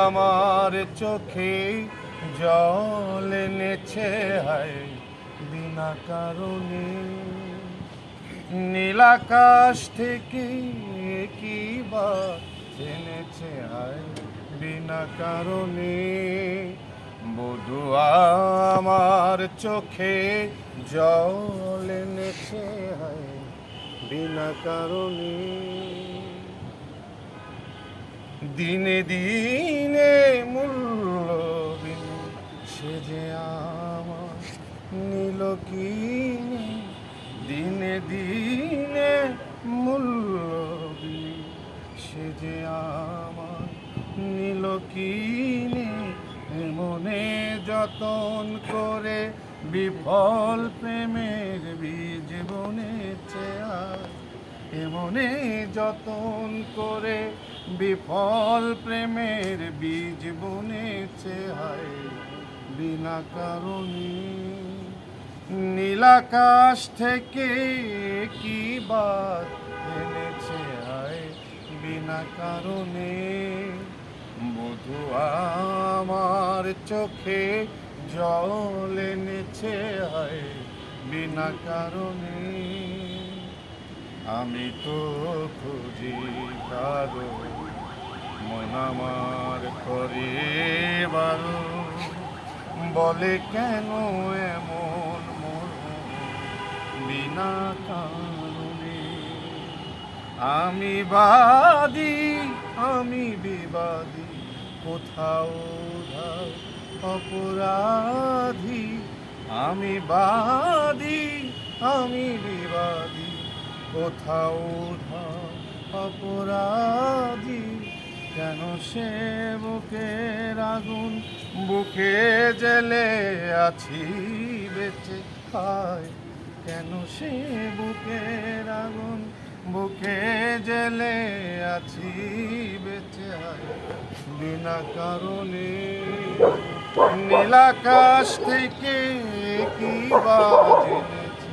আমার চোখে জল এনেছে হায় বিনা কারণে। নীলাকাশ থেকে কি বা এনেছে হায় বিনা কারণে। বধূ আমার চোখে জল এনেছে হায় বিনা কারণে। দিনে দিনে মূল্যবিন সে যে আমার নীল কিনে। দিনে দিনে মূল্যবিন সে যে আমার নীল কিনে। মনে যতন করে বিফল প্রেমের বীজ বুনেছে আজ। এমনে যতন করে বিফল প্রেমের বীজ বুনেছে হায় বিনা কারণে। নীলাকাশ থেকে কি বাত এনেছে হায় বিনা কারণে। বধূ আমার চোখে জল এনেছে হায় বিনা কারণে। আমি তো খুঁজি কারো মন আমার করে বারো। বলে কেন এমন মরণ বিনা কারণে। আমি বাদী আমি বিবাদী কোথাও ধাও অপরাধী। আমি বাদী আমি বিবাদী কোথাও ধাও অপরাধী। কেন সে বুকের আগুন বুকে জেলে আছি বেঁচে হায়। কেন সে বুকের আগুন বুকে জেলে আছি বেঁচে হায় বিনা কারণে। নীলাকাশ থেকে কি বাজ এনেছে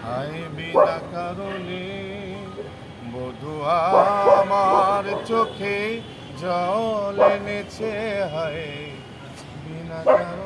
হায় বিনা কারণে। বধূ আমার চোখে জল এনেছে হায় বিনা কারণে।